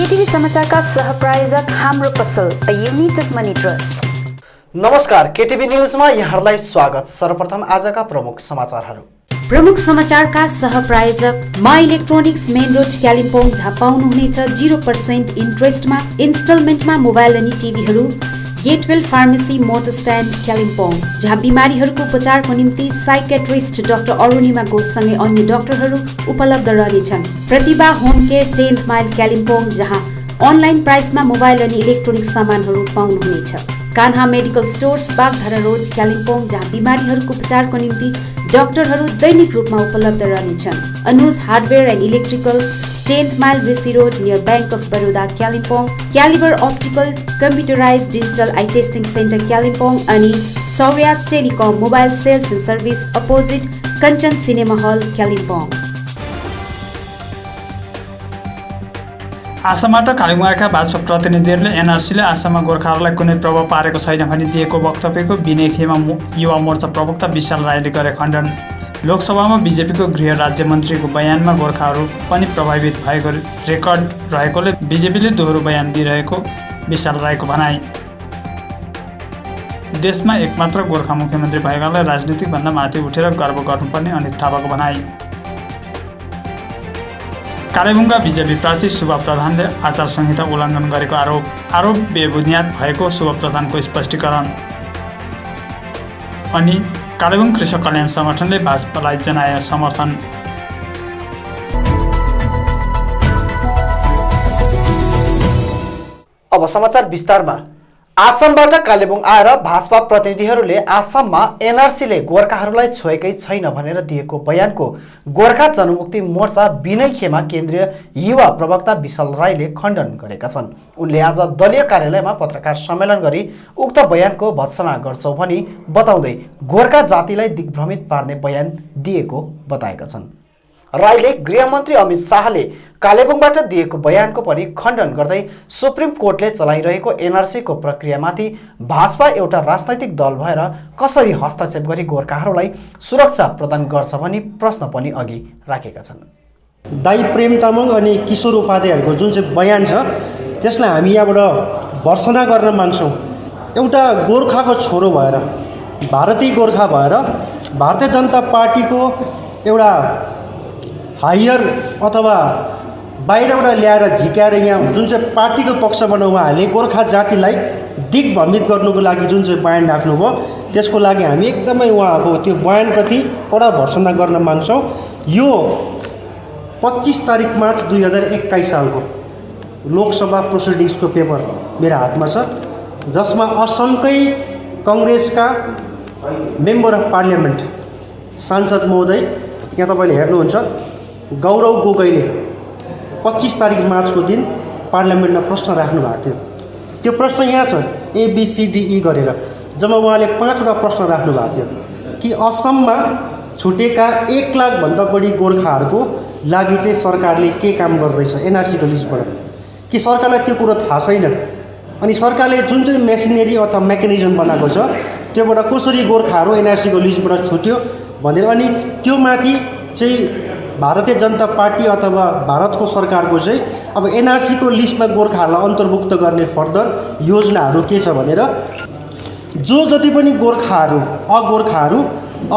केटीभी समाचारका सहप्रायोजक हाम्रो पसल अ युनिटेड मनी ट्रस्ट। नमस्कार, केटीभी न्यूजमा यहाँहरूलाई स्वागत। सर्वप्रथम आजका प्रमुख समाचारहरू। प्रमुख समाचारका सहप्रायोजक मा इलेक्ट्रोनिक्स मेन रोड कालिम्पोङ, जहाँ पाउनुहुनेछ 0% इन्ट्रेस्टमा इन्स्टलमेन्टमा मोबाइल अनि टिभीहरू। Getwell pharmacy motor stand Kalimpong, जहाँ बिमारीहरूको उपचारको निम्ति साइकेट्रिस्ट डाक्टर अरुणिमा घोषसँगै अन्य डाक्टरहरू उपलब्ध रहनेछन्। Pratibha home care 10th mile Kalimpong, जहाँ अनलाइन प्राइसमा मोबाइल अनि इलेक्ट्रोनिक सामानहरू पाउनुहुनेछ। Kanha medical stores Bagdhara road Kalimpong, जहाँ बिमारीहरूको उपचारको निम्ति डाक्टरहरू दैनिक रूपमा उपलब्ध रहनेछन्। Anuj hardware and electricals 10th mile Rishi road near bank of Baroda Kalimpong. Calibre optical computerize digital eye testing centre Kalimpong अनि Saurya's telecom mobile sales and service opposite Kanchan cinema hall Kalimpong. आसामबाट कालेबुङ आएका भाजपा प्रतिनिधिहरूले एनआरसीले आसाममा गोर्खाहरूलाई कुनै प्रभाव पारेको छैन भनी दिएको वक्तव्यको विनय खेमा युवा मोर्चा प्रवक्ता विशाल राईले गरे खण्डन। लोकसभामा बीजेपीको गृह राज्य मन्त्रीको बयानमा गोर्खाहरू पनि प्रभावित भएको रेकर्ड रहेकोले बीजेपीले दोहोरो बयान दिइरहेको विशाल राईको भनाई। देशमा एकमात्र गोर्खा मुख्यमन्त्री भएकालाई राजनीतिकभन्दा माथि उठेर गर्व गर्नुपर्ने अनित थापाको भनाई। कालेबुङका बीजेपी प्रार्थी शुभा प्रधानले आचार संहिता उल्लङ्घन गरेको आरोप बेबुनियाद भएको शुभा प्रधानको स्पष्टीकरण। अनि कालेबुङ कृषक कल्याण संगठनले भाजपालाई जनाए समर्थन। अब समाचार विस्तारमा। आसामबाट कालेबुङ आएर भाजपा प्रतिनिधिहरूले आसाममा एनआरसीले गोर्खाहरूलाई छोएकै छैन भनेर दिएको बयानको गोर्खा जनमुक्ति मोर्चा विनय खेमा केन्द्रीय युवा प्रवक्ता विशाल राईले खण्डन गरेका छन्। उनले आज दलीय कार्यालयमा पत्रकार सम्मेलन गरी उक्त बयानको भत्सना गर्छौं भनी बताउँदै गोर्खा जातिलाई दिग्भ्रमित पार्ने बयान दिएको बताएका छन्। राईले गृहमन्त्री अमित शाहले कालेबुङबाट दिएको बयानको पनि खण्डन गर्दै सुप्रिम कोर्टले चलाइरहेको एनआरसीको प्रक्रियामाथि भाजपा एउटा राजनैतिक दल भएर कसरी हस्तक्षेप गरी गोर्खाहरूलाई सुरक्षा प्रदान गर्छ भनी प्रश्न पनि अघि राखेका छन्। दाई प्रेम तामाङ अनि किशोर उपाध्यायहरूको जुन चाहिँ बयान छ त्यसलाई हामी यहाँबाट भर्सना गर्न माग्छौँ। एउटा गोर्खाको छोरो भएर, भारतीय गोर्खा भएर भारतीय जनता पार्टीको एउटा हायर अथवा बाहिरबाट ल्याएर झिकाएर यहाँ जुन चाहिँ पार्टीको पक्षबाट उहाँहरूले गोर्खा जातिलाई दिग्भ्रमित गर्नुको लागि जुन चाहिँ बयान राख्नुभयो त्यसको लागि हामी एकदमै उहाँको त्यो बयानप्रति कडा भर्सना गर्न माग्छौँ। यो 25 तारिक मार्च 2021 सालको लोकसभा प्रोसिडिङ्सको पेपर मेरो हातमा छ, जसमा असमकै कङ्ग्रेसका मेम्बर अफ पार्लियामेन्ट सांसद महोदय यहाँ तपाईँले हेर्नुहुन्छ गौरव गोगोईले 25 तारिक मार्चको दिन पार्लियामेन्टमा प्रश्न राख्नु भएको थियो। त्यो प्रश्न यहाँ छ ABCDE गरेर, जब उहाँले 5वटा प्रश्न राख्नु भएको थियो कि असममा छुटेका 1 लाखभन्दा बढी गोर्खाहरूको लागि चाहिँ सरकारले के काम गर्दैछ एनआरसीको लिस्टबाट, कि सरकारलाई त्यो कुरो थाहा छैन। अनि सरकारले जुन चाहिँ मेसिनरी अथवा मेकानिजम बनाएको छ त्योबाट कसरी गोर्खाहरू एनआरसीको लिस्टबाट छुट्यो भनेर, अनि त्यो माथि चाहिँ भारतीय जनता पार्टी अथवा भारतको सरकारको चाहिँ अब एनआरसीको लिस्टमा गोर्खाहरूलाई अन्तर्भुक्त गर्ने फर्दर योजनाहरू के छ भनेर, जो जति पनि गोर्खाहरू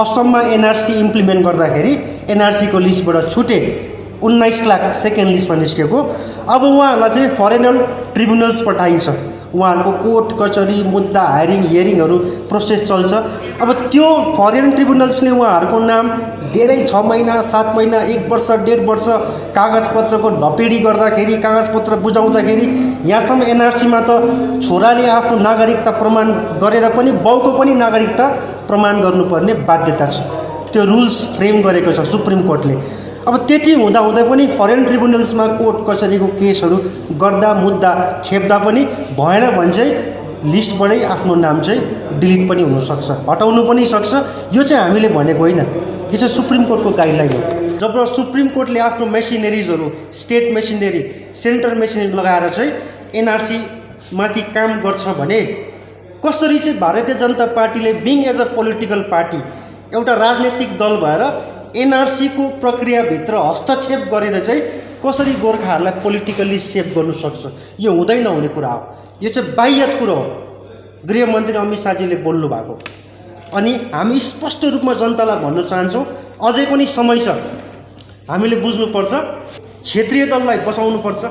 असममा एनआरसी इम्प्लिमेन्ट गर्दाखेरि एनआरसीको लिस्टबाट छुटे 19 लाख सेकेन्ड लिस्टमा निस्केको, अब उहाँहरूलाई चाहिँ फरेनर ट्रिब्युनल्स पठाइन्छ। उहाँहरूको कोर्ट कचहरी मुद्दा हियरिङहरू प्रोसेस चल्छ। अब त्यो फरेन ट्रिब्युनल्सले उहाँहरूको नाम धेरै 6 महिना 7 महिना 1 वर्ष 1.5 वर्ष कागजपत्रको ढपेडी गर्दाखेरि, कागजपत्र बुझाउँदाखेरि, यहाँसम्म एनआरसीमा त छोराले आफ्नो नागरिकता प्रमाण गरेर पनि बाउको पनि नागरिकता प्रमाण गर्नुपर्ने बाध्यता छ। त्यो रुल्स फ्रेम गरेको छ सुप्रिम कोर्टले। अब त्यति हुँदाहुँदै पनि फरेन ट्रिब्युनल्समा कोर्ट कचहरीको केसहरू गर्दा मुद्दा खेप्दा पनि भएन भने चाहिँ लिस्टबाटै आफ्नो नाम चाहिँ डिलिट पनि हुनसक्छ, हटाउनु पनि सक्छ। यो चाहिँ हामीले भनेको होइन, यो चाहिँ सुप्रिम कोर्टको गाइडलाइन हो। जब सुप्रिम कोर्टले आफ्नो मेसिनरिजहरू स्टेट मेसिनरी सेन्ट्रल मेसिनरी लगाएर चाहिँ एनआरसी माथि काम गर्छ भने कसरी चाहिँ भारतीय जनता पार्टीले being as a political party एउटा राजनीतिक दल भएर एनआरसीको प्रक्रियाभित्र हस्तक्षेप गरेर चाहिँ कसरी गोर्खाहरूलाई पोलिटिकल्ली सेभ गर्नु सक्छ, यो हुँदै नहुने कुरा हो। यो चाहिँ बाह्यत कुरो हो। गृहमन्त्री अमित शाहजीले बोल्नु भएको। अनि हामी स्पष्ट रूपमा जनतालाई भन्न चाहन्छौँ, अझै पनि समय छ। हामीले बुझ्नुपर्छ, क्षेत्रीय दललाई बचाउनुपर्छ।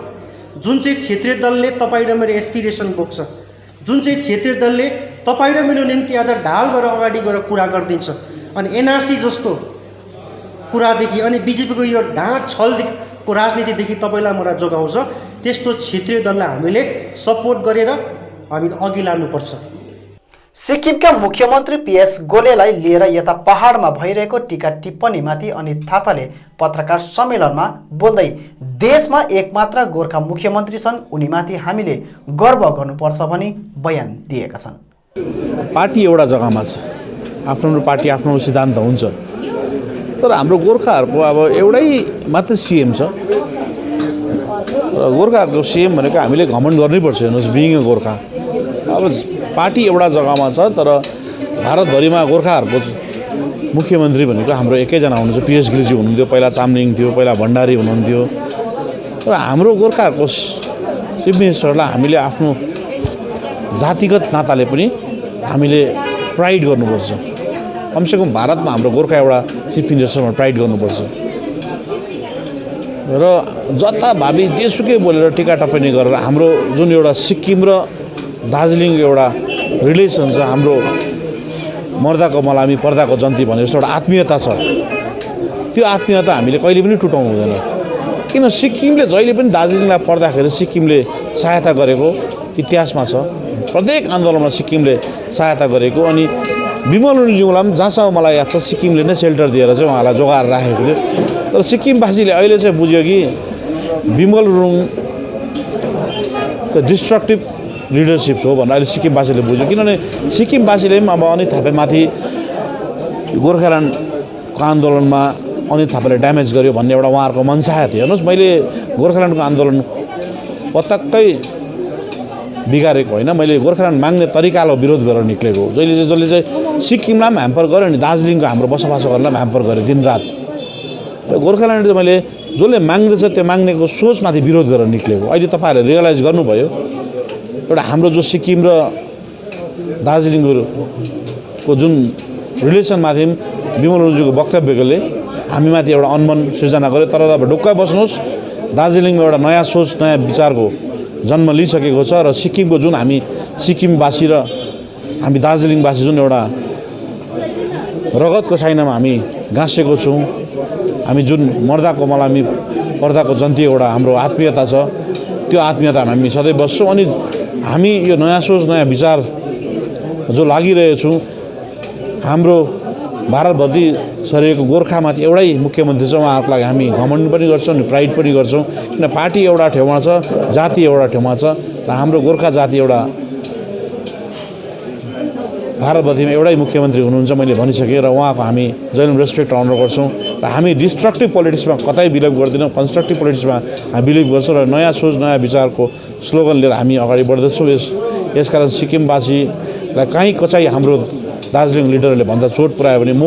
जुन चाहिँ क्षेत्रीय दलले तपाईँ र मेरो एस्पिरेसन बोक्छ, जुन चाहिँ क्षेत्रीय दलले तपाईँ र मेरो निम्ति आज ढाल भएर अगाडि गएर कुरा गरिदिन्छ। अनि एनआरसी जस्तो कुरादेखि अनि बिजेपीको यो ढाँट छलको राजनीतिदेखि तपाईँलाई मलाई जोगाउँछ, त्यस्तो क्षेत्रीय दललाई हामीले सपोर्ट गरेर हामीले अघि लानुपर्छ। सिक्किमका मुख्यमन्त्री PS गोलेलाई लिएर यता पहाडमा भइरहेको टीका टिप्पणीमाथि अनित थापाले पत्रकार सम्मेलनमा बोल्दै देशमा एकमात्र गोर्खा मुख्यमन्त्री छन्, उनीमाथि हामीले गर्व गर्नुपर्छ भनी बयान दिएका छन्। पार्टी एउटा जग्गामा छ, आफ्नो पार्टी आफ्नो सिद्धान्त हुन्छ, तर हाम्रो गोर्खाहरूको अब एउटै मात्र सीएम छ। र गोर्खाहरूको सीएम भनेको हामीले घमण्ड गर्नैपर्छ। हेर्नुहोस्, बिइङ अ गोर्खा, अब पार्टी एउटा जग्गामा छ, तर भारतभरिमा गोर्खाहरूको मुख्यमन्त्री भनेको हाम्रो एकैजना हुनुहुन्छ, PS गिरिजी हुनुहुन्थ्यो, पहिला चामलिङ थियो, पहिला भण्डारी हुनुहुन्थ्यो। र हाम्रो गोर्खाहरूको चिफ मिनिस्टरलाई हामीले आफ्नो जातिगत नाताले पनि हामीले प्राइड गर्नुपर्छ। कमसेकम भारतमा हाम्रो गोर्खा एउटा चिफ मिनिस्टरमा प्राइड गर्नुपर्छ। र जताभावी जेसुकै बोलेर टिका टप्पणी गरेर हाम्रो जुन एउटा सिक्किम र दार्जिलिङको एउटा रिलेसन छ, हाम्रो मर्दाको मलामी पर्दाको जन्ती भने जस्तो एउटा आत्मीयता छ, त्यो आत्मीयता हामीले कहिले पनि टुटाउनु हुँदैन। किन सिक्किमले जहिले पनि दार्जिलिङलाई पर्दाखेरि सिक्किमले सहायता गरेको इतिहासमा छ। प्रत्येक आन्दोलनमा सिक्किमले सहायता गरेको। अनि विमल गुरुङज्यूलाई पनि जहाँसम्म मलाई याद छ सिक्किमले नै सेल्टर दिएर चाहिँ उहाँलाई जोगाएर राखेको थियो। तर सिक्किमवासीले अहिले चाहिँ बुझ्यो कि विमल गुरुङ डिस्ट्रक्टिभ लिडरसिप हो भनेर अहिले सिक्किमवासीले बुझ्यो। किनभने सिक्किमवासीले पनि अब अनित थापामाथि गोर्खाल्यान्डको आन्दोलनमा अनित थापाले ड्यामेज गर्यो भन्ने एउटा उहाँहरूको मनसाय थियो। हेर्नुहोस्, मैले गोर्खाल्यान्डको आन्दोलन पटक्कै बिगारेको होइन, मैले गोर्खाल्यान्ड माग्ने तरिकालाई विरोध गरेर निक्लेको। जसले चाहिँ सिक्किमलाई पनि ह्याम्पर गर्यो नि दार्जिलिङको हाम्रो बसोबासो गर्नलाई पनि ह्याम्पर गर्यो दिनरात। र गोर्खाल्यान्ड चाहिँ मैले जसले माग्दैछ त्यो माग्नेको सोचमाथि विरोध गरेर निक्लेको। अहिले तपाईँहरूले रियलाइज गर्नुभयो, एउटा हाम्रो जो सिक्किम र दार्जिलिङको जुन रिलेसनमाथि विमल गुरुङज्यूको वक्तव्यले हामीमाथि एउटा अनमन सृजना गर्यो। तर अब ढुक्कै बस्नुहोस्, दार्जिलिङमा एउटा नयाँ सोच नयाँ विचारको जन्म लिइसकेको छ। र सिक्किमको जुन हामी सिक्किमवासी र हामी दार्जिलिङवासी जुन एउटा रगतको साइनामा हामी गाँसेको छौँ, हामी जुन मर्दाको मलामी पर्दाको जन्ती एउटा हाम्रो आत्मीयता छ, त्यो आत्मीयतामा हामी सधैँ बस्छौँ। अनि हामी यो नयाँ सोच नयाँ विचार जो लागिरहेछौँ, हाम्रो भारतभरि छरिएको गोर्खामाथि एउटै मुख्यमन्त्री छ, उहाँहरूको लागि हामी घमण्ड पनि गर्छौँ अनि प्राइड पनि गर्छौँ। किन पार्टी एउटा ठाउँमा छ, जाति एउटा ठाउँमा छ, र हाम्रो गोर्खा जाति एउटा भारतभरिमा एउटै मुख्यमन्त्री हुनुहुन्छ मैले भनिसकेँ। र उहाँको हामी जहिले पनि रेस्पेक्ट अनर गर्छौँ। र हामी डिस्ट्रक्टिभ पोलिटिक्समा कतै बिलिभ गर्दैनौँ, कन्स्ट्रक्टिभ पोलिटिक्समा हामी बिलिभ गर्छौँ। र नयाँ सोच नयाँ विचारको स्लोगन लिएर हामी अगाडि बढ्दैछौँ। यसकारण सिक्किमवासीलाई कहीँ कचाइ हाम्रो दार्जिलिङ लिडरहरूले भन्दा चोट पुऱ्यायो भने म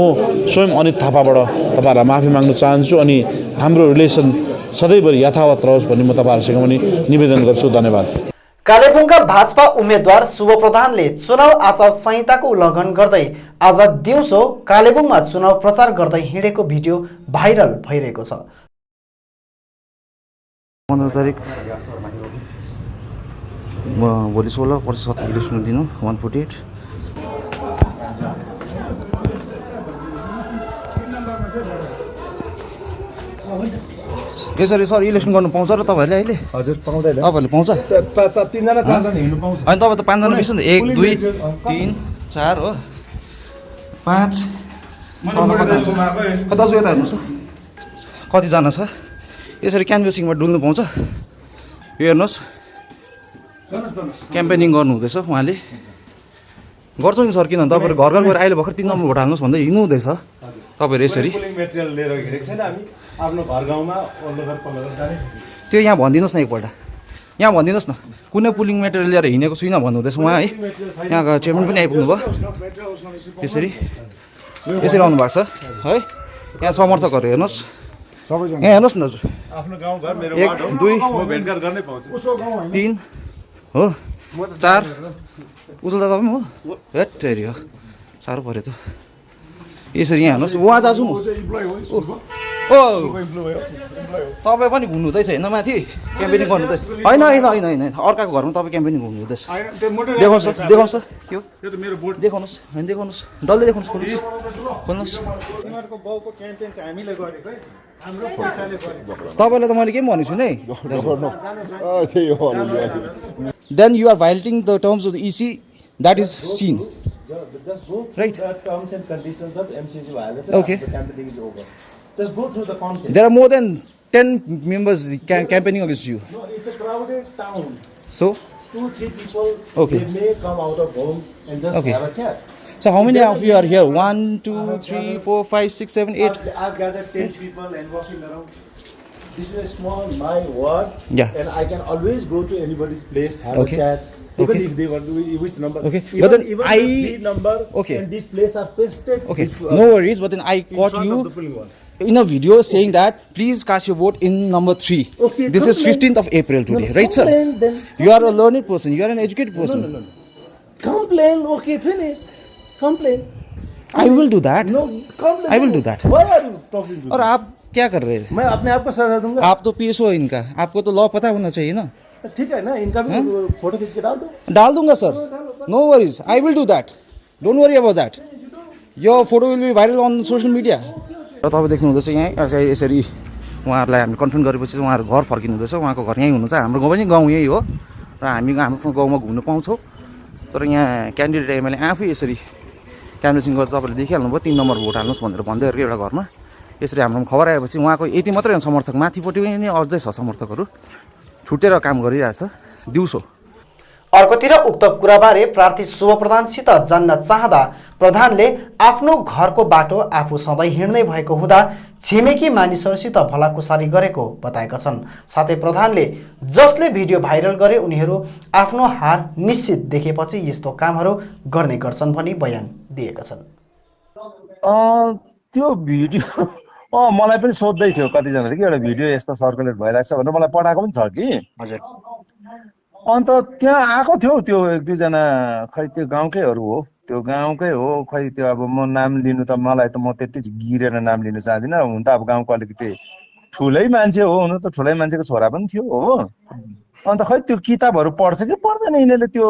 स्वयं अनित थापाबाट तपाईँहरूलाई माफी माग्न चाहन्छु। अनि हाम्रो रिलेसन सधैँभरि यथावत रहोस् भन्ने म तपाईँहरूसँग पनि निवेदन गर्छु। धन्यवाद। कालेबुङका भाजपा उम्मेद्वार शुभ प्रधानले चुनाव आचार संहिताको उल्लङ्घन गर्दै आज दिउँसो कालेबुङमा चुनाव प्रचार गर्दै हिँडेको भिडियो भाइरल भइरहेको छ। 15 तारिक भोलि 16 वर्ष 17 इलेक्सन दिनु 148 यसरी सर इलेक्सन गर्नु पाउँछ र तपाईँहरूले अहिले? हजुर पाउँदैन। तपाईँहरूले पाउँछ? तीनजना चारजना हिँड्नु पाउँछ। अनि तपाईँ त 5 जना बिर्छ नि त 1 2 3 4 हो 5 दाजु यता हेर्नुहोस् त कतिजना छ। यसरी क्यानभेसिङमा डुल्नु पाउँछ? यो हेर्नुहोस् क्याम्पेनिङ गर्नु हुँदैछ उहाँले। गर्छ नि सर, किन तपाईँहरू घर घर गएर अहिले भर्खर 3 नम्बर भोट हाल्नुहोस् भन्दै हिँड्नु हुँदैछ तपाईँहरू यसरी। मेटेरियल लिएर हिँडेको छैन हामी आफ्नो घर गाउँमा पल्लो घर जाने। त्यो यहाँ भनिदिनुहोस् न एकपल्ट, यहाँ भनिदिनुहोस् न कुनै पुलिङ मेटेरियल लिएर हिँडेको छुइनँ भन्नुहुँदैछ उहाँ है। यहाँको चेयरम्यान पनि आइपुग्नु भयो। यसरी यसरी आउनु भएको छ है। यहाँ समर्थकहरू हेर्नुहोस्, यहाँ हेर्नुहोस् न हजुर, आफ्नो गाउँघर मेरो 1 2 म भेटघाट गर्नै पाउँछु 3 हो 4 उजुल दादा पनि हो हेट हेरी हो साह्रो पऱ्यो त। यसरी यहाँ हेर्नुहोस् उहाँ दाजु ओ तपाईँ पनि घुम्नुहुँदैछ होइन माथि क्याम्पेनिङ गर्नुहुँदैछ? होइन होइन होइन होइन अर्काको घरमा तपाईँ क्याम्पेनिङ घुम्नुहुँदैछ। देखाउँछ देखाउँछ के हो देखाउनुहोस्, होइन देखाउनुहोस्, डल्लै देखाउनुहोस्, खोल्नुहोस्। तपाईँलाई त मैले के भनेको छु नि, then you are violating the terms of the EC, that is sin. Just go through Right. the terms and conditions of MCC violation Okay. after campaigning is over. Just go through the content. There are more than 10 members campaigning against you. No, it's a crowded town. So, 2-3 people, Okay. they may come out of home and just Okay. have a chat. so how many of you are here? 1, 2, 3, 4, 5, 6, 7, 8. I've gathered 10 people and walking around. This is a small, my ward. Yeah. And I can always go to anybody's place, have Okay. a chat. Even Okay. if they want to, which number. Okay. Even, But then even I- the three number Okay. and this place are pasted. Okay, with, no worries, but then I in caught front you of the polling wall. in a video saying that please cast your vote in number 3. Okay, This is complain. 15th of April today, right sir? Complain, then You are a learned person, you are an educated person. No. Complain, okay, finish. Complain. I will do that. No, complain. I will do that. Why are you talking to और me? आप क्या कर रहे हैं? मैं अपने आप को सजा दूंगा। आप तो पीएस हो इनका, आपको तो लॉ पता होना चाहिए ना। ठीक है ना, इनका भी फोटो खींच के डाल दो। डाल दूंगा sir, no worries, I will do that, don't worry about that, यो photo will be viral on social media. र तपाईँ देख्नुहुँदैछ यहाँ यसरी उहाँहरूलाई हामीले कन्फर्म गरेपछि उहाँहरू घर फर्किनु हुँदैछ, उहाँको घर यहीँ हुनुहुन्छ, हाम्रो गाउँ पनि गाउँ यही हो र हामी हाम्रो गाउँमा घुम्नु पाउँछौँ। तर यहाँ क्यान्डिडेट एमएलए आफै यसरी क्याम्पेनिङ गर्दा तपाईँले देखिहाल्नुभयो 3 नम्बर भोट हाल्नुहोस् भनेर भन्दै गरेको एउटा घरमा। यसरी हाम्रो खबर आएपछि उहाँको यति मात्रै समर्थक, माथिपट्टि नै अझै छ समर्थकहरू छुटेर काम गरिरहेछ दिउँसो। अर्कोतिर उक्त कुराबारे प्रार्थी शुभ प्रधानसित जान्न चाहँदा प्रधानले आफ्नो घरको बाटो आफू सधैँ हिँड्दै भएको हुँदा छिमेकी मानिसहरूसित भलाकुसारी गरेको बताएका छन्। साथै प्रधानले जसले भिडियो भाइरल गरे उनीहरू आफ्नो हार निश्चित देखेपछि यस्तो कामहरू गर्ने गर्छन् भनी बयान दिएका छन्। त्यो भिडियो मलाई पनि सोध्दै थियो कतिजनाले कि एउटा भिडियो यस्तो सर्कुलेट भइरहेको छ भनेर मलाई पठाएको पनि छ कि। हजुर। अन्त त्यहाँ आएको थियो त्यो 1-2 जना, खै त्यो गाउँकैहरू हो, त्यो गाउँकै हो, खै त्यो अब म नाम लिनु त मलाई त म त्यति गिरेर नाम लिनु चाहदिनँ। हुन त अब गाउँको अलिकति ठुलै मान्छे हो, हुन त ठुलै मान्छेको छोरा पनि थियो हो। अन्त खै त्यो किताबहरू पढ्छ कि पढ्दैन यिनीहरूले, त्यो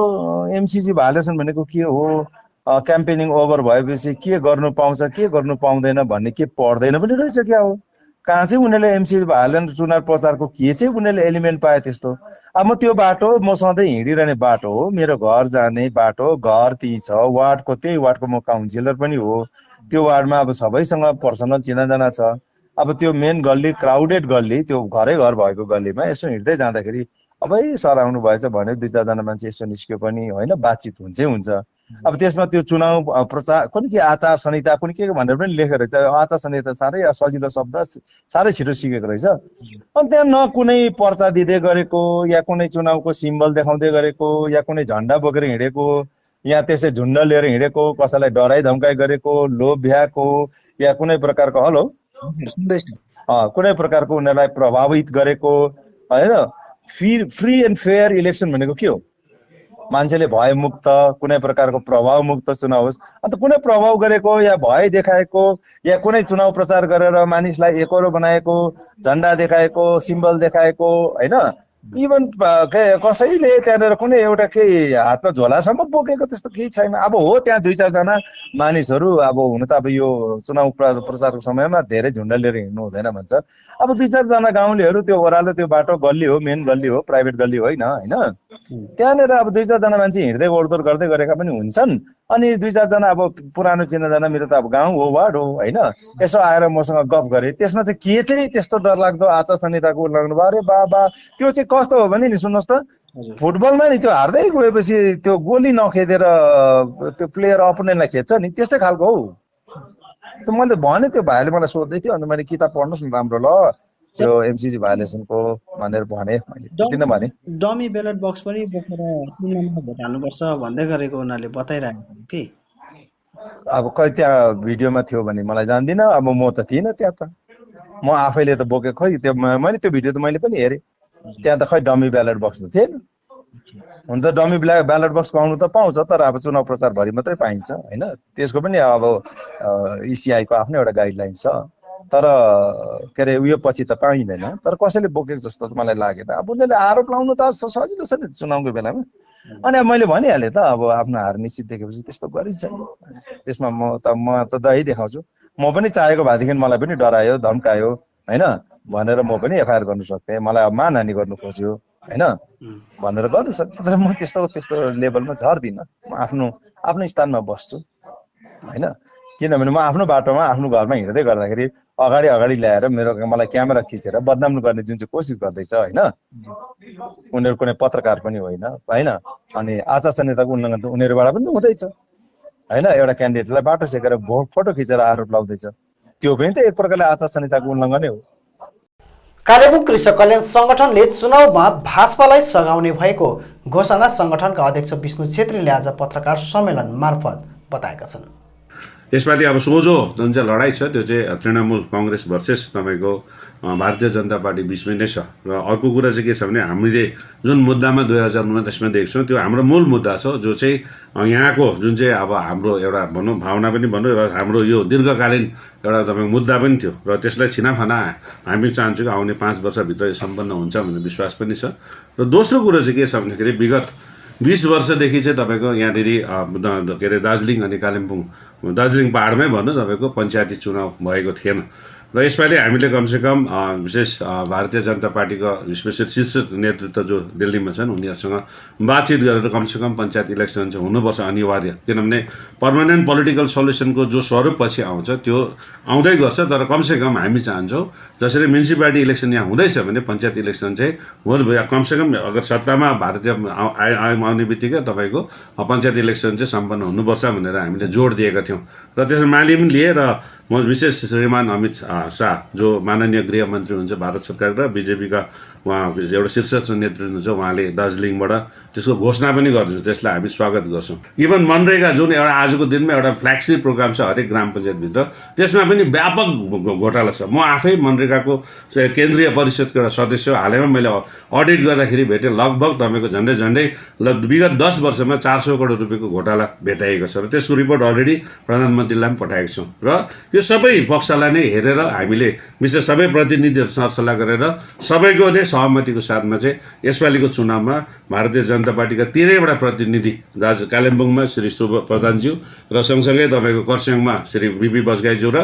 एमसिसी भायोलेसन भनेको के हो, क्याम्पेनिङ ओभर भएपछि के गर्नु पाउँछ के गर्नु पाउँदैन भन्ने के पढ्दैन पनि रहेछ क्या हो। कहाँ चाहिँ उनीहरूले एमसिसी भायोलेसन चुनाव प्रचारको के चाहिँ उनीहरूले एलिमेन्ट पाए त्यस्तो। अब म त्यो बाटो म सधैँ हिँडिरहने बाटो हो, मेरो घर जाने बाटो, घर त्यही छ, वार्डको त्यही वार्डको म काउन्सिलर पनि हो। त्यो वार्डमा अब सबैसँग पर्सनल चिनाजाना छ। अब त्यो मेन गल्ली, क्राउडेड गल्ली, त्यो घरै घर भएको गल्लीमा यसो हिँड्दै जाँदाखेरि अबै सर आउनु भएछ भने 2-4 जना मान्छे यसो निस्क्यो पनि होइन, बातचित हुन्छै हुन्छ। अब त्यसमा त्यो चुनाव प्रचार कुनै के आचार संहिता कुनै के भनेर पनि लेखेको रहेछ। आचार संहिता साह्रै सजिलो शब्द, साह्रै छिटो सिकेको रहेछ। अनि त्यहाँ न कुनै पर्चा दिँदै गरेको, या कुनै चुनावको सिम्बल देखाउँदै गरेको, या कुनै झन्डा बोकेर हिँडेको, या त्यसै झुन्ड लिएर हिँडेको, कसैलाई डराइ धम्काइ गरेको, लोभ भ्याएको, या कुनै प्रकारको हलो कुनै प्रकारको उनीहरूलाई प्रभावित गरेको होइन। फ्री एन्ड फेयर इलेक्सन भनेको के हो? मान्छेले भय मुक्त, कुनै प्रकारको प्रभाव मुक्त चुनाव होस्। अन्त कुनै प्रभाव गरेको या भय देखाएको या कुनै चुनाव प्रचार गरेर मानिसलाई एकरो बनाएको, झन्डा देखाएको, सिम्बल देखाएको होइन, इभन कसैले त्यहाँनिर कुनै एउटा केही हातमा झोलासम्म बोकेको त्यस्तो केही छैन। अब हो त्यहाँ 2-4 जना मानिसहरू, अब हुन त अब यो चुनाव प्रचारको समयमा धेरै झुन्ड लिएर हिँड्नु हुँदैन भन्छ। अब 2-4 जना गाउँलेहरू त्यो ओह्रालो त्यो बाटो गल्ली हो, मेन गल्ली हो, प्राइभेट गल्ली होइन होइन, त्यहाँनिर अब 2-4 जना मान्छे हिँड्दै ओडदोड गर्दै गरेका पनि हुन्छन्। अनि 2-4 जना अब पुरानो चिनाजाना, मेरो त अब गाउँ हो, वार्ड हो होइन, यसो आएर मसँग गफ गरे। त्यसमा चाहिँ के चाहिँ त्यस्तो डरलाग्दो आचार संहिताको उल्लङ्घन भयो? अरे बाबा, त्यो चाहिँ कस्तो हो भने नि सुन्नुहोस् त, फुटबलमा नि त्यो हार्दै गएपछि त्यो गोली नखेदेर त्यो प्लेयर अपोनेन्टलाई खेद्छ नि, त्यस्तै खालको हौ। त मैले भने त्यो भाइले मलाई सोध्दै थियो, अन्त मैले किताब पढ्नुहोस् न राम्रो ल त्यो एमसिसी भायोलेसनको भनेर भने, मैले त्यति नै भने। डमी ब्यालेट बक्स पनि बोकेर 3 नम्बरमा भोट हाल्नुपर्छ भन्दै गरेको उनीहरूले बताइरहेको छ कि अब खै त्यहाँ भिडियोमा थियो भने मलाई जान्दिनँ, अब म त थिइनँ त्यहाँ त, म आफैले त बोकेको खै त्यो मैले त्यो भिडियो त मैले पनि हेरेँ, त्यहाँ त खै डमी ब्यालेट बक्स त थिएन। हुन्छ डमी ब्यालेट बक्स पाउनु त पाउँछ, तर अब चुनाव प्रचारभरि मात्रै पाइन्छ होइन, त्यसको पनि अब इसिआईको आफ्नो एउटा गाइडलाइन छ, तर के अरे उयो पछि त पाइँदैन। तर कसैले बोकेको जस्तो त मलाई लागेन। अब उनीहरूले आरोप लाउनु त सजिलो छ नि चुनावको बेलामा। अनि अब मैले भनिहालेँ त, अब आफ्नो हार निश्चित देखेपछि त्यस्तो गरिन्छ नि, त्यसमा म त दही देखाउँछु। म पनि चाहेको भएदेखि मलाई पनि डरायो धम्कायो होइन भनेर म पनि एफआइआर गर्नु सक्थेँ, मलाई अब मानहानि गर्नु खोज्यो होइन भनेर गर्नु सक्थेँ, तर म त्यस्तो लेभलमा झर्दिनँ। म आफ्नो स्थानमा बस्छु होइन, किनभने म आफ्नो बाटोमा आफ्नो घरमा हिँड्दै गर्दाखेरि अगाडि ल्याएर मलाई क्यामेरा खिचेर बदनाम गर्ने जुन चाहिँ कोसिस गर्दैछ होइन, उनीहरू कुनै पत्रकार पनि होइन होइन, अनि आचार संहिताको उल्लङ्घन त उनीहरूबाट पनि त हुँदैछ होइन। एउटा क्यान्डिडेटलाई बाटो छेकेर फोटो खिचेर आरोप लाउँदैछ, त्यो पनि त एक प्रकारले आचार संहिताको उल्लङ्घनै हो। कालेबुङ कृषक कल्याण संगठनले चुनावमा भाजपालाई सघाउने भएको घोषणा संगठनका अध्यक्ष विष्णु छेत्रीले आज पत्रकार सम्मेलन मार्फत बताएका छन्। यसपालि अब सोझो जुन चाहिँ लडाइँ छ त्यो चाहिँ तृणमूल कङ्ग्रेस भर्सेस तपाईँको भारतीय जनता पार्टी बिचमै नै छ। र अर्को कुरा चाहिँ के छ भने हामीले जुन मुद्दामा 2029मा दिएको छौँ त्यो हाम्रो मूल मुद्दा छ, जो चाहिँ यहाँको जुन चाहिँ अब हाम्रो एउटा भनौँ भावना पनि भनौँ र हाम्रो यो दीर्घकालीन एउटा तपाईँको मुद्दा पनि थियो, र त्यसलाई छिनाफाना हामी चाहन्छौँ कि आउने 5 वर्षभित्र सम्पन्न हुन्छ भन्ने विश्वास पनि छ। र दोस्रो कुरो चाहिँ के छ भन्दाखेरि विगत 20 वर्षदेखि चाहिँ तपाईँको यहाँनिर के अरे दार्जिलिङ अनि कालिम्पोङ दार्जिलिङ पाहाडमै भन्नु तपाईँको पञ्चायती चुनाव भएको थिएन। र यसपालि हामीले कमसेकम विशेष भारतीय जनता पार्टीको स्पेसल शीर्ष नेतृत्व जो दिल्लीमा छन् उनीहरूसँग बातचित गरेर कमसेकम पञ्चायत इलेक्सन चाहिँ हुनुपर्छ अनिवार्य, किनभने पर्मानेन्ट पोलिटिकल सल्युसनको जो स्वरूप पछि आउँछ त्यो आउँदै गर्छ, तर कमसेकम हामी चाहन्छौँ जसरी म्युनिसिपालिटी इलेक्सन यहाँ हुँदैछ भने पञ्चायत इलेक्सन चाहिँ कमसेकम अगर सत्तामा भारतीय आउने बित्तिकै तपाईँको पञ्चायत इलेक्सन चाहिँ सम्पन्न हुनुपर्छ भनेर हामीले जोड दिएका थियौँ। र त्यसमा माली पनि लिए, र म विशेष श्रीमान अमित शाह जो माननीय गृहमन्त्री हुनुहुन्छ भारत सरकार र बिजेपीका उहाँ एउटा शीर्ष नेतृत्व हुन्छ, उहाँले दार्जिलिङबाट त्यसको घोषणा पनि गर्नुहुन्छ, त्यसलाई हामी स्वागत गर्छौँ। इभन मनरेगा जुन एउटा आजको दिनमा एउटा फ्ल्यागसिप प्रोग्राम छ हरेक ग्राम पञ्चायतभित्र, त्यसमा पनि व्यापक घोटाला छ। म आफै मनरेगाको केन्द्रीय परिषदको एउटा सदस्य हो, हालैमा मैले अडिट गर्दाखेरि भेटेँ लगभग तपाईँको झन्डै विगत 10 वर्षमा 400 करोड रुपियाँको घोटाला भेटाइएको छ, र त्यसको रिपोर्ट अलरेडी प्रधानमन्त्रीलाई पनि पठाएको छौँ। र यो सबै पक्षलाई नै हेरेर हामीले विशेष सबै प्रतिनिधिहरू सरसल्लाह गरेर सबैको नै सहमतिको साथमा चाहिँ यसपालिको चुनावमा भारतीय जनता पार्टीका 13वटा प्रतिनिधि कालिम्पोङमा श्री शुभ प्रधानज्यू र सँगसँगै तपाईँको खरसाङमा श्री बिपी बस्गाईज्यू र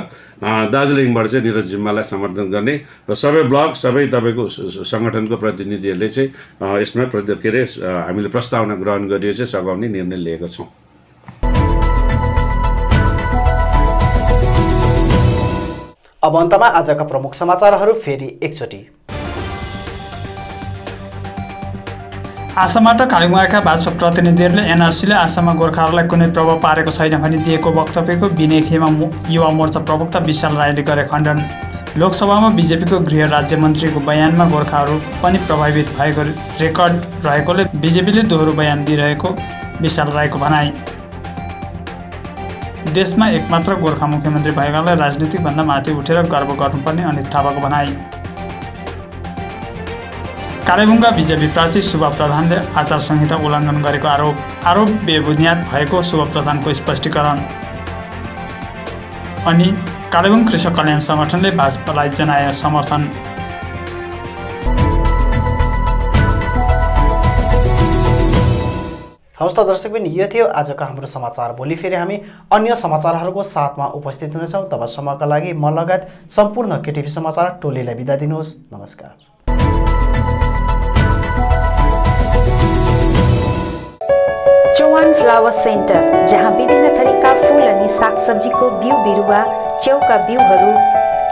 दार्जिलिङबाट चाहिँ निरज जिम्मालाई समर्थन गर्ने र सबै ब्लक सबै तपाईँको सङ्गठनको प्रतिनिधिहरूले चाहिँ यसमा के अरे हामीले प्रस्तावना ग्रहण गरियो चाहिँ सघाउने निर्णय लिएका छौँ। अब अन्तमा आजका प्रमुख समाचारहरू फेरि एकचोटि। आसामबाट कालेबुङ आएका भाजपा प्रतिनिधिहरूले एनआरसीले आसाममा गोर्खाहरूलाई कुनै प्रभाव पारेको छैन भनी दिएको वक्तव्यको विनय खेमा युवा मोर्चा प्रवक्ता विशाल राईले गरे खण्डन। लोकसभामा बिजेपीको गृह राज्यमन्त्रीको बयानमा गोर्खाहरू पनि प्रभावित भएको रेकर्ड रहेकोले बिजेपीले दोहोरो बयान दिइरहेको विशाल राईको भनाई। देशमा एकमात्र गोर्खा मुख्यमन्त्री भएकालाई राजनीतिकभन्दा माथि उठेर गर्व गर्नुपर्ने अनित थापाको भनाई। कालेबुङका बिजेपी प्रार्थी शुभ प्रधानले आचार संहिता उल्लङ्घन गरेको आरोप बेबुनियाद भएको शुभ प्रधानको स्पष्टीकरण। अनि कालेबुङ कृषक कल्याण संगठनले भाजपालाई जनाए समर्थन। हवस् त दर्शकबिन, यो थियो आजको हाम्रो समाचार। भोलि फेरि हामी अन्य समाचारहरूको साथमा उपस्थित हुनेछौँ। तबसम्मका लागि म लगायत सम्पूर्ण केटिभी समाचार टोलीलाई बिदा दिनुहोस्। नमस्कार। चौहान फ्लावर सेन्टर, जहाँ विभिन्न थरीका फूल अनि सागसब्जीको बिउ बिरुवा, च्याउका बिउहरू,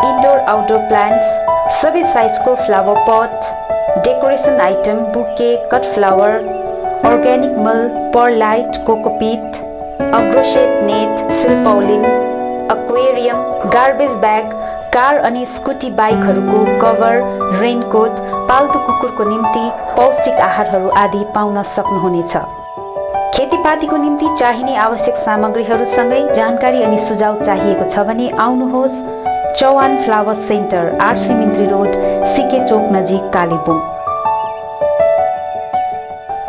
इन्डोर आउटडोर प्लान्ट्स, सबै साइजको flower pot, decoration item, bouquet, cut flower, organic मल, perlite, cocopeat, agroset net, silpaulin, aquarium, garbage bag, car अनि स्कुटी बाइकहरूको कभर, रेनकोट, पाल्तु कुकुरको निम्ति पौष्टिक आहारहरू आदि पाउन सक्नुहुनेछ। खेतीपातीको निम्ति चाहिने आवश्यक सामग्रीहरूसँगै जानकारी अनि सुझाव चाहिएको छ भने आउनुहोस् Chauhan flower centre, RC Mintri road, CK chowk नजिक, कालेबुङ।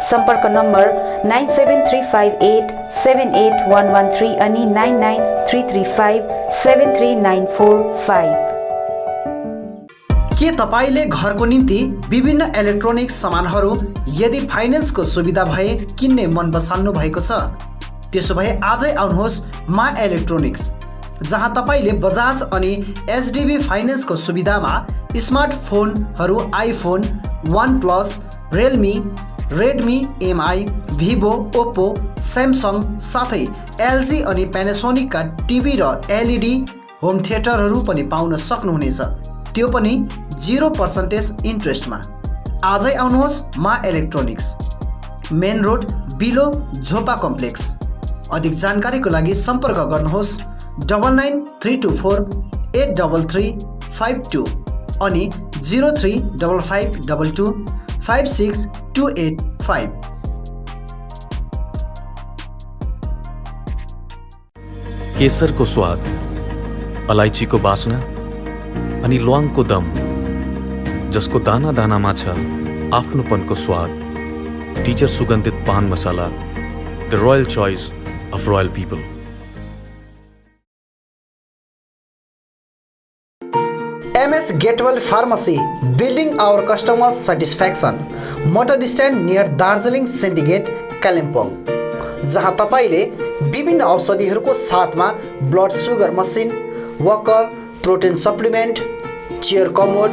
सम्पर्क नम्बर 9735878113 अनि 9933573945। के तपाईले घरको निम्ति विभिन्न इलेक्ट्रोनिक्स सामानहरू यदि फाइनेन्सको सुविधा भए किन्ने मन बसाल्नु भएको छ? त्यसो भए आजै आउनुहोस् मा इलेक्ट्रोनिक्स, जहाँ तपाईले बजाज अनि एचडीबी फाइनेन्सको सुविधामा स्मार्टफोनहरू iPhone, OnePlus, Realme, Redmi, Mi, Vivo, Oppo, Samsung साथै एलजी अनि प्यानासोनिकका टिभी र एलईडी होम थिएटरहरू पनि पाउन सक्नुहुनेछ, त्यो पनि 0% इन्ट्रेस्टमा। आजै आउनुहोस् मा इलेक्ट्रोनिक्स, मेन रोड, बिलो, झोपा कम्प्लेक्स। अधिक जानकारीको लागि सम्पर्क गर्नुहोस् 9934833552 अनि 035522562885। केसरको स्वाद, अलैँचीको बास्ना अनि ल्वाङको दम, जसको दाना दानामा छ आफ्नोपनको स्वाद। टिचर सुगन्धित पान मसाला, the royal choice of royal people. MS Gatewell Pharmacy, building our customer satisfaction. Motor stand near Darjeeling syndicate, Kalimpong, जहाँ तपाईले विभिन्न औषधिहरूको साथमा blood sugar machine, walker, protein supplement, chair commode,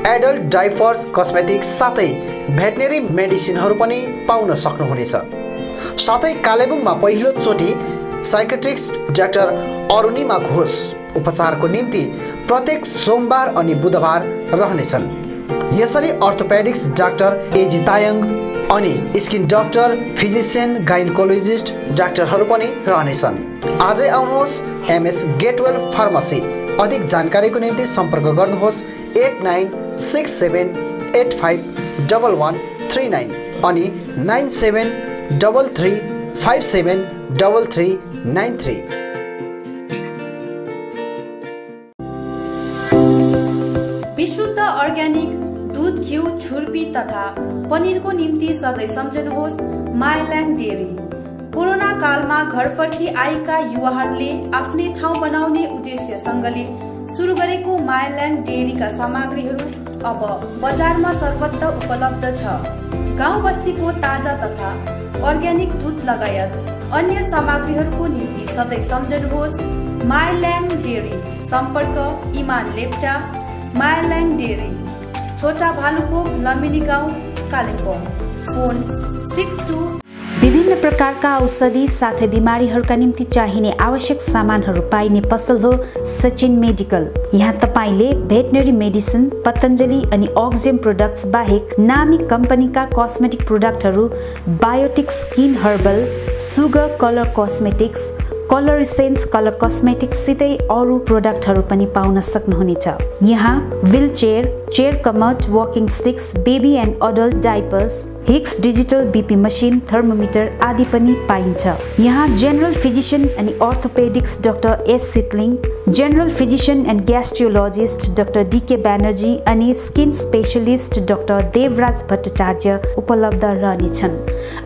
adult diapers, cosmetics साथै भेटनेरी मेडिसिनहरू पनि पाउन सक्नुहुनेछ। साथै कालेबुङमा पहिलो चोटि साइकेट्रिस्ट डाक्टर अरुणिमा घोष उपचारको निम्ति प्रत्येक सोमबार अनि बुधबार रहनेछन्। यसरी अर्थोपेडिक्स डाक्टर एजी तायङ अनि स्किन डाक्टर, फिजिसियन, गाइनकोलोजिस्ट डाक्टरहरू पनि रहनेछन्। आजै आउनुहोस् MS गेटवेल फार्मेसी। अधिक जानकारीको निम्ति सम्पर्क गर्नुहोस् 8967851139 अनि 9733573393। विशुद्ध अर्ग्यानिक दूध, घिउ, छुर्पी तथा पनिरको निम्ति सधैँ सम्झनुहोस् माइल्याङ डेरी। कोरोना कालमा घर फर्की आएका युवाहरूले आफ्नै ठाउँ बनाउने उद्देश्यसँगले सुरु गरेको माइल्याङ डेरीका सामग्रीहरू अब बजारमा सर्वत्र उपलब्ध छ। गाउँ बस्तीको ताजा तथा अर्ग्यानिक दूध लगायत अन्य सामग्रीहरूको निम्ति सधैँ सम्झनुहोस् माइल्याङ डेरी। सम्पर्क इमान लेप्चा, माइल्याङ डेरी, छोटा भालुखोप, लमिनी गाउँ, कालिम्पोङ। फोन 62। विभिन्न प्रकारका औषधि साथै बिमारीहरूका निम्ति चाहिने आवश्यक सामानहरू पाइने पसल हो सचिन मेडिकल। यहाँ तपाईले भेटनरी मेडिसिन, पतञ्जलि अनि अक्जेम प्रोडक्ट्स बाहेक नामी कम्पनीका कस्मेटिक प्रोडक्टहरू, Biotique skin herbal, sugar colour cosmetics, colour essence colour cosmetics सितै अरू प्रोडक्टहरू पनि पाउन सक्नुहुनेछ। यहाँ wheel chair, chair commode, walking sticks, baby and adult diapers, Hicks digital BP machine, thermometer आदि पनि पाइन्छ। यहाँ जेनरल फिजिशियन अनि orthopaedics doctor S Sitling, general physician and gastrologist doctor DK Banerjee अनि skin specialist doctor Debraj Bhattacharya उपलब्ध रहनेछन्।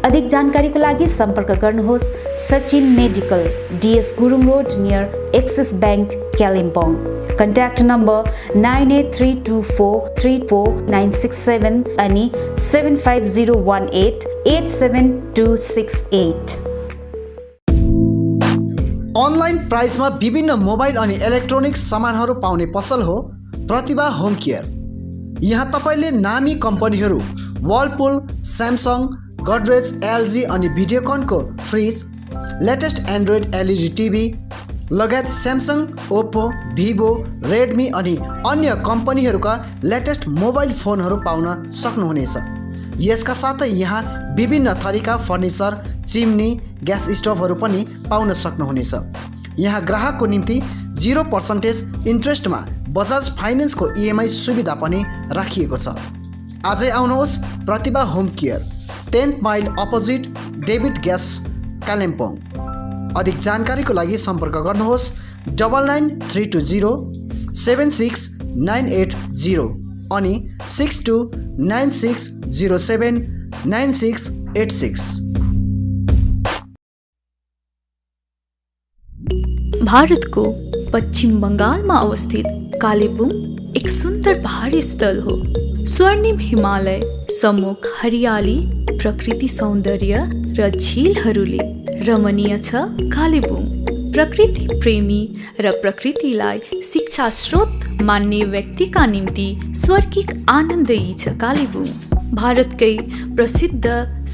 अधिक जानकारीको लागि सम्पर्क गर्नुहोस् Sachin medical, DS Gurung road near axis bank, Kalimpong. Contact number 9832434967 अनि 75018872268। अनलाइन प्राइसमा विभिन्न मोबाइल अनि इलेक्ट्रोनिक्स सामानहरू पाउने पसल हो प्रतिभा होम केयर। यहाँ तपाईले नामी कम्पनीहरू वर्लपुल, स्यामसङ, गडरेज, एलजी अनि भिडियोकनको fridge, latest Android LED TV लगायत स्यामसङ, ओप्पो, भिभो, रेडमी अनि अन्य कम्पनीहरूका लेटेस्ट मोबाइल फोनहरू पाउन सक्नुहुनेछ। यसका साथै यहाँ विभिन्न थरीका फर्निचर, चिम्नी, ग्यास स्टोभहरू पनि पाउन सक्नुहुनेछ। यहाँ ग्राहकको निम्ति 0% इन्ट्रेस्टमा बजाज फाइनेन्सको EMI सुविधा पनि राखिएको छ। आजै आउनुहोस् Pratibha home care, 10th mile opposite David gas Kalimpong. अधिक जानकारीको लागि सम्पर्क गर्नुहोस् 9932076980 अनि 6296079686। भारतको पश्चिम बङ्गालमा अवस्थित कालेबुङ एक सुन्दर पहाडी स्थल हो। स्वर्णिम हिमालय, सम्मुख हरियाली, प्रकृति सौन्दर्य र झिलहरूले रमणीय छ कालेबुङ। प्रकृति प्रेमी र प्रकृतिलाई शिक्षा स्रोत मान्ने व्यक्तिका निम्ति स्वर्गिक आनन्दयी छ कालेबुङ। भारतकै प्रसिद्ध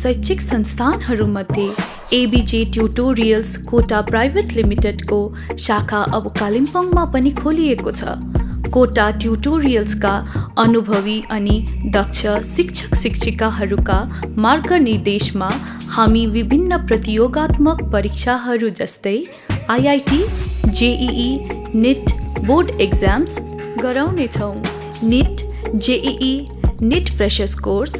शैक्षिक संस्थानहरूमध्ये एबीजे ट्युटोरियल्स कोटा प्राइभेट लिमिटेडको शाखा अब कालिम्पोङमा पनि खोलिएको छ। कोटा ट्युटोरियल्सका अनुभवी अनि दक्ष शिक्षक शिक्षिकाहरूका मार्गनिर्देशमा हामी विभिन्न प्रतियोगात्मक परीक्षाहरू जस्तै IIT, JEE, NEET board exams गराउनेछौँ। NEET, JEE, NEET freshers course,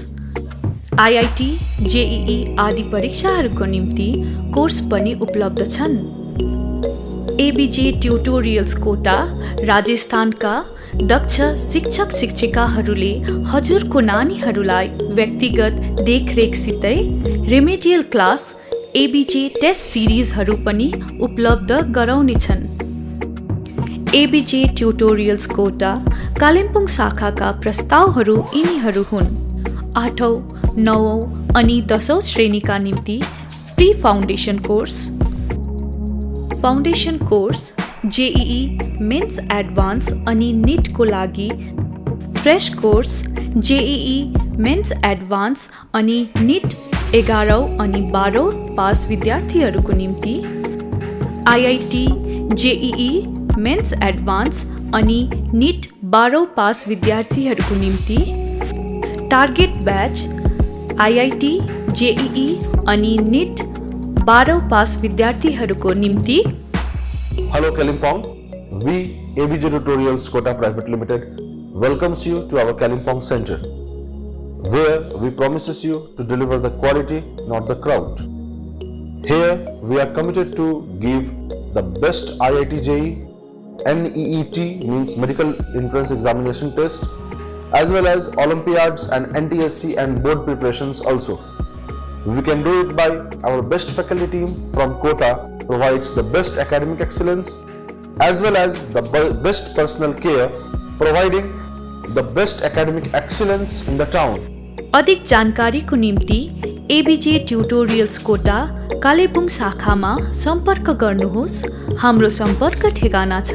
IIT, JEE आदि परीक्षाहरूको निम्ति कोर्स पनि उपलब्ध छन्। एबीजे ट्युटोरियल्स कोटा राजस्थानका दक्ष शिक्षक शिक्षिकाहरूले हजुरको नानीहरूलाई व्यक्तिगत देखरेखसितै रेमेडियल क्लास, एबीजे टेस्ट सिरिजहरू पनि उपलब्ध गराउनेछन्। एबीजे ट्युटोरियल्स कोटा कालिम्पोङ शाखाका प्रस्तावहरू यिनीहरू हुन्: 8औं, 9औं अनि 10औं श्रेणीका निम्ति pre foundation course, foundation course, JEE, mains advance अनि निटको लागि fresh course, JEE, mains advance अनि निट 11औं अनि 12औं पास विद्यार्थीहरूको निम्ति, आईआईटी, जेईई, मेन्स एडभान्स अनि निट 12औं पास विद्यार्थीहरूको निम्ति, टार्गेट ब्याच, आईआईटी, जेईई अनि निट 12औं पास विद्यार्थीहरूको निम्ति। Hello Kalimpong, we ABJ Tutorials Kota Private Limited welcomes you to our Kalimpong Center, where we promises you to deliver the quality, not the crowd. Here we are committed to give the best IIT JEE, NEET means Medical Entrance Examination test, as well as Olympiads and NTSC and board preparations also. We can do it by our best faculty team from Kota provides the best academic excellence as well as the best personal care, providing the best academic excellence in the town. अधिक जानकारीको निम्ति ABJ tutorials कोटा कालेबुङ शाखामा सम्पर्क गर्नुहोस्। हाम्रो सम्पर्क ठेगाना छ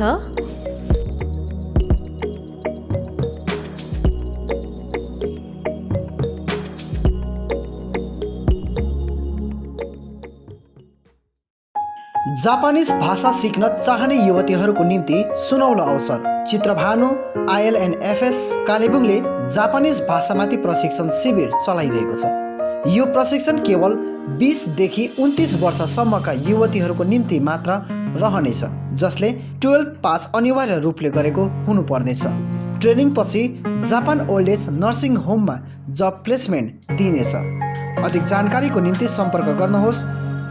जापानिज भाषा सिक्न चाहने युवतीहरूको निम्ति सुनौलो अवसर। चित्रभानु ILNFS कालेबुङले जापानिज भाषामाथि प्रशिक्षण शिविर चलाइरहेको छ। यो प्रशिक्षण केवल 20 देखि 29 वर्षसम्मका युवतीहरूको निम्ति मात्र रहनेछ, जसले 12 पास अनिवार्य रूपले गरेको हुनुपर्नेछ। ट्रेनिङ पछि जापान ओल्ड एज नर्सिङ होममा जब प्लेसमेन्ट दिइनेछ। अधिक जानकारीको निम्ति सम्पर्क गर्नुहोस्।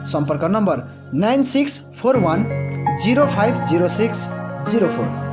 सम्पर्क नम्बर 9641050604।